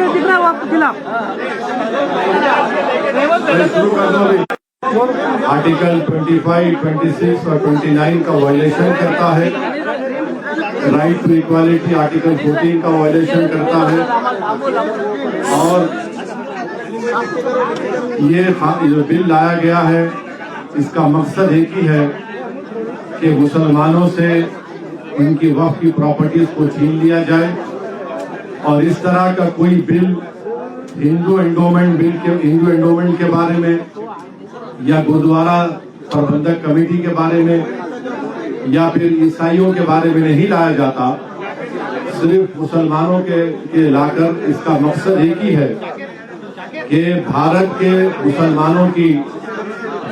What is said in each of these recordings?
दिख रहा है वो आपको खिलाफ। शुरू कर दो। आर्टिकल 25, 26 और 29 का वायलेशन करता है। राइट टू इक्वालिटी आर्टिकल 14 का वायलेशन करता है। और ये जो बिल लाया गया है इसका मकसद एक ही है कि मुसलमानों से उनकी वक्फ की प्रॉपर्टीज को छीन लिया जाए। और इस तरह का कोई बिल हिंदू एंडोमेंट के बारे में या गुरुद्वारा प्रबंधक कमेटी के बारे में या फिर ईसाइयों के बारे में नहीं लाया जाता। सिर्फ मुसलमानों के लाकर इसका मकसद एक ही है कि भारत के मुसलमानों की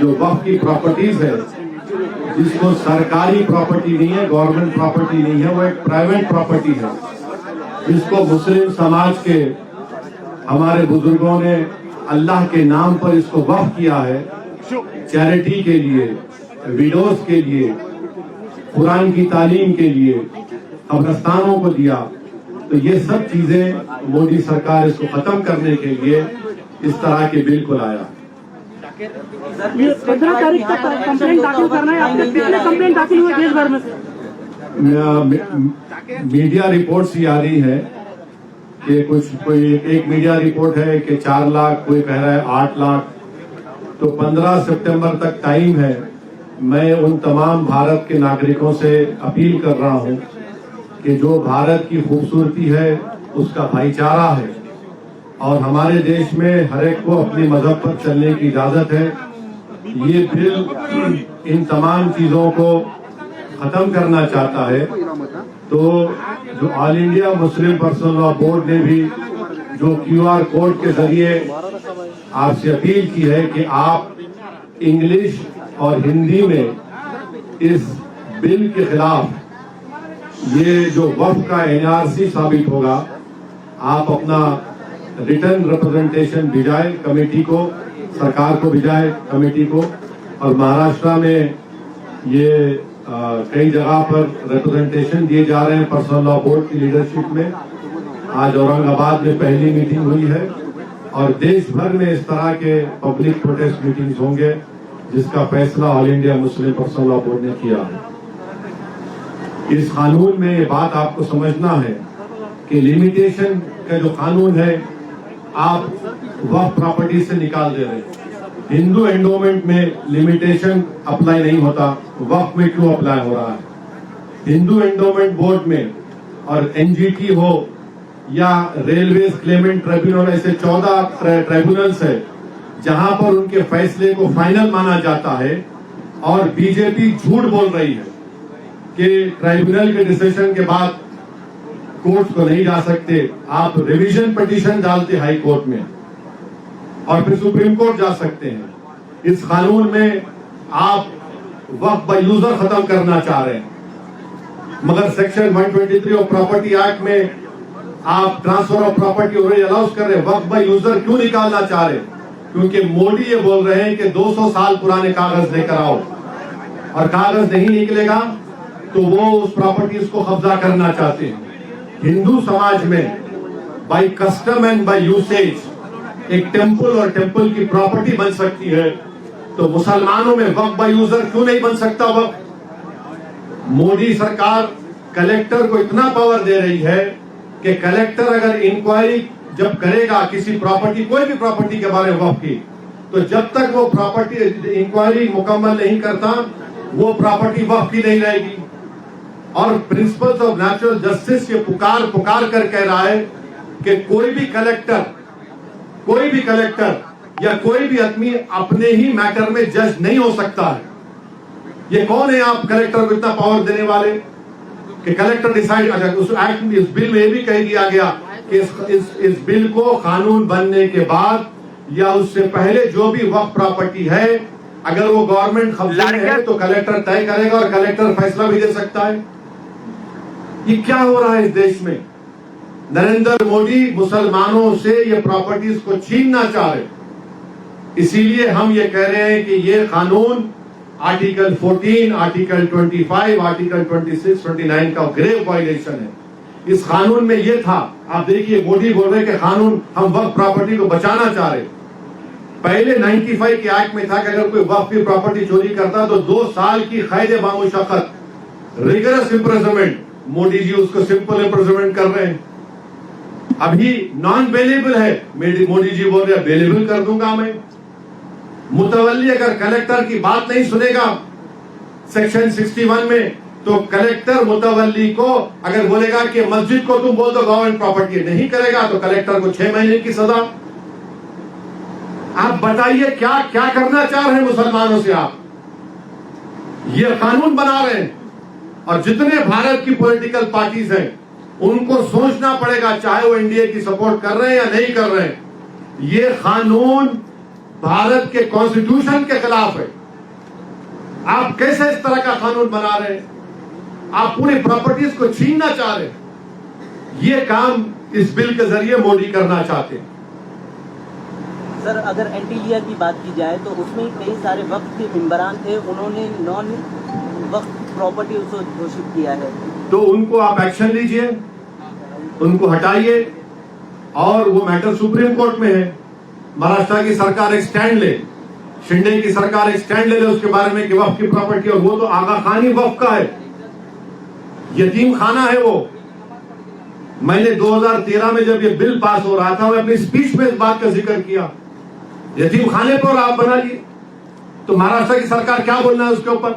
जो वक्फ की प्रॉपर्टीज है, जिसको सरकारी प्रॉपर्टी नहीं है, गवर्नमेंट प्रॉपर्टी नहीं है, वो एक प्राइवेट प्रॉपर्टी है, जिसको मुस्लिम समाज के हमारे बुजुर्गों ने अल्लाह के नाम पर इसको वक्फ किया है, चैरिटी के लिए, विडोज के लिए, कुरान की तालीम के लिए, कब्रिस्तानों को दिया। तो ये सब चीजें मोदी सरकार इसको खत्म करने के लिए इस तरह के बिल को लाया। 15 तारीख तक कंप्लेंट दाखिल करना है। आपने कितने कंप्लेंट दाखिल हुए देश भर में से? मीडिया रिपोर्ट्स ही आ रही है कि कोई एक मीडिया रिपोर्ट है कि 4 लाख, कोई कह रहा है 8 लाख। तो 15 सितंबर तक टाइम है। मैं उन तमाम भारत के नागरिकों से अपील कर रहा हूं कि जो भारत की खूबसूरती है उसका भाईचारा है और हमारे देश में हर एक को अपने मजहब पर चलने की इजाजत है। ये बिल इन तमाम चीजों को खत्म करना चाहता है। तो जो all India Muslim personal law board ने भी जो QR कोड के जरिए आपसे अपील की है कि आप इंग्लिश और हिंदी में इस बिल के खिलाफ ये जो वक्फ का NRC साबित होगा, आप अपना रिटर्न रिप्रेजेंटेशन भिजाए कमेटी को, सरकार को भिजाए कमेटी को। और महाराष्ट्र में ये कई जगह पर रिप्रेजेंटेशन दिए जा रहे हैं पर्सनल लॉ बोर्ड की लीडरशिप में। आज औरंगाबाद में पहली मीटिंग हुई है और देश भर में इस तरह के पब्लिक प्रोटेस्ट मीटिंग्स होंगे जिसका फैसला all India Muslim personal law board ने किया है। इस कानून में ये बात आपको समझना है कि लिमिटेशन का जो कानून है आप वक्फ प्रॉपर्टी से निकाल दे रहे हैं। हिंदू एंडोमेंट में लिमिटेशन अप्लाई नहीं होता, वक्फ में क्यों अप्लाई हो रहा है? हिंदू एंडोमेंट बोर्ड में और NGT हो या रेलवे क्लेमेंट ट्रिब्यूनल, ऐसे 14 ट्रिब्यूनल्स है जहां पर उनके फैसले को फाइनल माना जाता है। और बीजेपी झूठ बोल रही है कि ट्राइब्यूनल के डिसीजन के बाद कोर्ट को नहीं जा सकते। आप रिवीजन पिटीशन डालते हाई कोर्ट में और फिर सुप्रीम कोर्ट जा सकते हैं। इस कानून में आप वक्फ बाय यूजर खत्म करना चाह रहे हैं, मगर सेक्शन 123 ऑफ प्रॉपर्टी एक्ट में आप transfer of property already allows कर रहे हैं। वक्फ बाय यूजर क्यों निकालना चाह रहे हैं? क्योंकि मोदी ये बोल रहे हैं कि 200 साल पुराने कागज लेकर आओ, और कागज नहीं निकलेगा तो वो उस प्रॉपर्टीज को कब्जा करना चाहते हैं। हिंदू समाज में by custom and by usage एक टेम्पल और टेम्पल की प्रॉपर्टी बन सकती है, तो मुसलमानों में वक्फ बाय यूजर क्यों नहीं बन सकता वक्फ? मोदी सरकार कलेक्टर को इतना पावर दे रही है कि कलेक्टर अगर इंक्वायरी जब करेगा किसी प्रॉपर्टी, कोई भी प्रॉपर्टी के बारे में वक्फ की, तो जब तक वो प्रॉपर्टी इंक्वायरी मुकम्मल नहीं करता वो प्रॉपर्टी वक्फ की नहीं रहेगी। और प्रिंसिपल्स ऑफ नेचुरल जस्टिस ये पुकार कर कह रहा है कि कोई भी कलेक्टर या कोई भी आदमी अपने ही मैटर में जज नहीं हो सकता है। ये कौन है आप कलेक्टर को इतना पावर देने वाले कि कलेक्टर डिसाइड? अच्छा, उस एक्ट में, इस बिल में ये भी कह दिया गया कि इस बिल को कानून बनने के बाद या उससे पहले जो भी वक्फ प्रॉपर्टी है, अगर वो गवर्नमेंट कब्जे में है तो कलेक्टर तय करेगा और कलेक्टर फैसला भी दे सकता है। ये क्या हो रहा है इस देश में? नरेंद्र मोदी मुसलमानों से ये प्रॉपर्टीज को छीनना चाह रहे। इसीलिए हम ये कह रहे हैं कि ये कानून आर्टिकल 14, आर्टिकल 25, आर्टिकल 26, 29 का ग्रेव वायलेशन है। इस कानून में ये था, आप देखिए मोदी बोल रहे कि कानून हम वक्फ प्रॉपर्टी को बचाना चाह रहे। पहले 95 के एक्ट में था कि अगर कोई वक्फ की प्रॉपर्टी चोरी करता तो 2 साल की कैद बामुशक्कत, रिगरस इम्प्रिजनमेंट। मोदी जी उसको सिंपल इम्प्रिजनमेंट कर रहे हैं। अभी नॉन बेलेबल है, मोदी जी बोल रहे हैं बेलेबल कर दूंगा मैं। मुतवल्ली अगर कलेक्टर की बात नहीं सुनेगा सेक्शन 61 में, तो कलेक्टर मुतवल्ली को अगर बोलेगा कि मस्जिद को तुम बोल दो गवर्नमेंट प्रॉपर्टी, नहीं करेगा तो कलेक्टर को 6 महीने की सजा। आप बताइए क्या क्या करना चाह रहे हैं मुसलमानों से आप? ये कानून बना रहे हैं। और जितने भारत की पॉलिटिकल पार्टीज हैं उनको सोचना पड़ेगा, चाहे वो एनडीए की सपोर्ट कर रहे हैं या नहीं कर रहे हैं, ये कानून भारत के कॉन्स्टिट्यूशन के खिलाफ है। आप कैसे इस तरह का कानून बना रहे हैं? आप पूरी प्रॉपर्टीज को छीनना चाह रहे हैं। ये काम इस बिल के जरिए मोदी करना चाहते हैं। सर, अगर एंटी लिया की बात की जाए तो उसमें कई सारे वक्त के मेंबरान थे, उन्होंने नॉन वक्त प्रॉपर्टी उसको घोषित किया है। तो उनको आप एक्शन लीजिए, उनको हटाइए, और वो मैटर सुप्रीम कोर्ट में है। महाराष्ट्र की सरकार एक स्टैंड ले, शिंदे की सरकार एक स्टैंड ले उसके बारे में कि वक्फ की प्रॉपर्टी, और वो तो आगा खान ही वक्फ का है, यतीम खाना है वो। मैंने 2013 में जब ये बिल पास हो रहा था, मैं अपनी स्पीच में इस बात का जिक्र किया, यतीम खाने पर आप बना लिए, तो महाराष्ट्र की सरकार क्या बोलना है उसके ऊपर?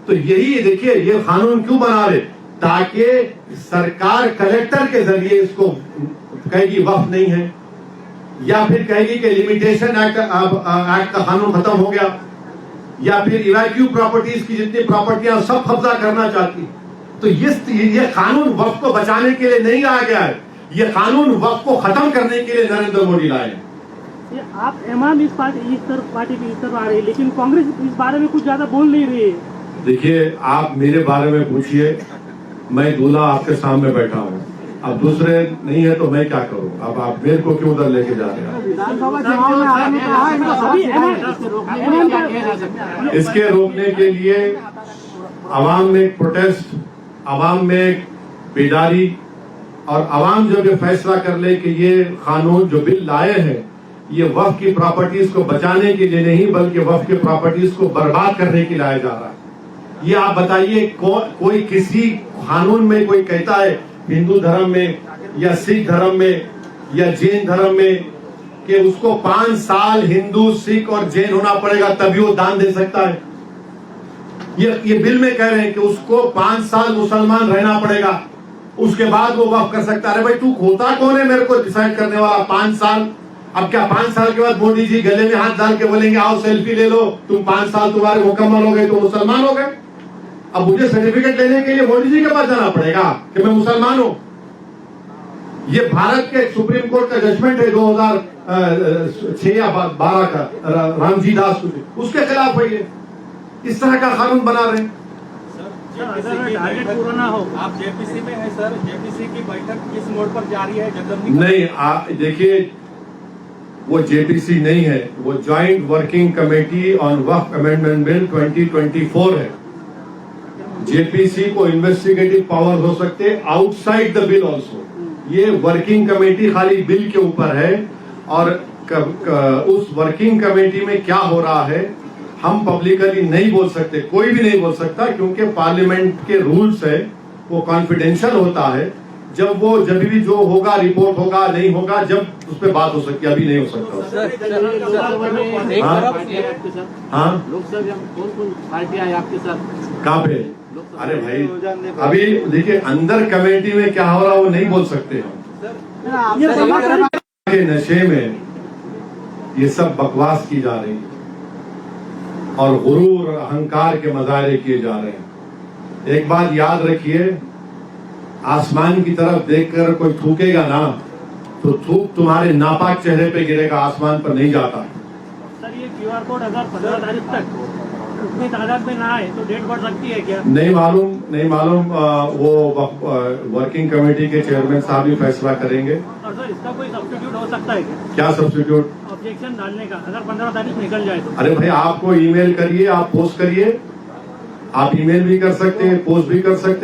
तो यही देखिए, ये कानून क्यों बना रहे, ताकि सरकार कलेक्टर के जरिए इसको कहेगी वक्फ नहीं है, या फिर कहेगी कि लिमिटेशन एक्ट का कानून खत्म हो गया, या फिर इवैक्यू प्रॉपर्टीज की जितनी प्रॉपर्टियां सब कब्जा करना चाहती। तो ये कानून वक्फ को बचाने के लिए नहीं लाया गया है, ये कानून वक्फ को खत्म करने के लिए नरेंद्र मोदी लाए हैं। आप इमाम इस पार्टी की इस तरफ आ रही है, लेकिन कांग्रेस इस बारे में कुछ ज्यादा बोल नहीं रही है। देखिए, आप मेरे बारे में पूछिए, मैं दूल्हा आपके सामने बैठा हूँ, अब दूसरे नहीं है तो मैं क्या करूँ? अब आप मेरे को क्यों उधर लेके जा रहे हैं? विधानसभा चुनाव में आने में कहा है, इसके रोकने के लिए आवाम में एक प्रोटेस्ट, आवाम में एक बेदारी, और आवाम जब ये फैसला कर ले कि ये कानून जो बिल लाए हैं ये वक्फ की प्रॉपर्टीज को बचाने के लिए नहीं बल्कि वक्फ की प्रॉपर्टीज को बर्बाद करने के लिए लाया जा रहा है। ये आप बताइए, कोई किसी कानून में कोई कहता है हिंदू धर्म में या सिख धर्म में या जैन धर्म में कि उसको 5 साल हिंदू, सिख और जैन होना पड़ेगा तभी वो दान दे सकता है? ये बिल में कह रहे हैं कि उसको 5 साल मुसलमान रहना पड़ेगा, उसके बाद वो वक्फ कर सकता है। अरे भाई, तू होता कौन है मेरे को डिसाइड करने वाला? 5 साल? अब क्या 5 साल के बाद मोदी जी गले में हाथ डाल के बोलेंगे आओ सेल्फी ले लो, तुम 5 साल तुम्हारे मुकम्मल हो गए तो मुसलमान हो गए? अब मुझे सर्टिफिकेट लेने के लिए मोदी जी के पास जाना पड़ेगा कि मैं मुसलमान हूं? ये भारत के सुप्रीम कोर्ट का जजमेंट है 2006 या 12 का, रामजी दास, उसके खिलाफ है ये। इस तरह का कानून बना रहे हैं। टारगेट पूरा ना हो। आप जेपीसी में है सर, जेपीसी की बैठक किस मोड पर जारी है? जगदम्बिका नहीं, देखिए, वो जेपीसी नहीं है, वो joint working committee on Waqf amendment bill 2024 है। जेपीसी को इन्वेस्टिगेटिव पावर हो सकते आउटसाइड द बिल ऑल्सो। ये वर्किंग कमेटी खाली बिल के ऊपर है, और उस वर्किंग कमेटी में क्या हो रहा है हम पब्लिकली नहीं बोल सकते, कोई भी नहीं बोल सकता, क्योंकि पार्लियामेंट के रूल्स है, वो कॉन्फिडेंशियल होता है। जब भी जो होगा, रिपोर्ट होगा, नहीं होगा, जब उस पर बात हो सकती है, अभी नहीं हो सकता। हाँ, लोकसभा कौन पार्टियां हैं आपके साथ? कहाँ पे? अरे भाई, अभी देखिए अंदर कमेटी में क्या हो रहा है वो नहीं बोल सकते हम। ये नशे में ये सब बकवास की जा रही है और गुरूर और अहंकार के मजारे किए जा रहे हैं। एक बात याद रखिए, आसमान की तरफ देखकर कोई थूकेगा ना तो थूक तुम्हारे नापाक चेहरे पे गिरेगा, आसमान पर नहीं जाता। सर, ये क्यूआर कोड अगर 15 तारीख तक उतनी तादाद में ना आए तो डेट बढ़ सकती है क्या? नहीं मालूम, वो वर्किंग कमेटी के चेयरमैन साहब भी फैसला करेंगे। और सर, इसका कोई सब्स्टिट्यूट हो सकता है क्या सब्स्टिट्यूट? ऑब्जेक्शन डालने का, अगर 15 तारीख निकल जाए तो। अरे भाई, आपको ईमेल करिए, आप पोस्ट करिए, आप ईमेल भी कर सकते हैं, पोस्ट भी कर सकते हैं।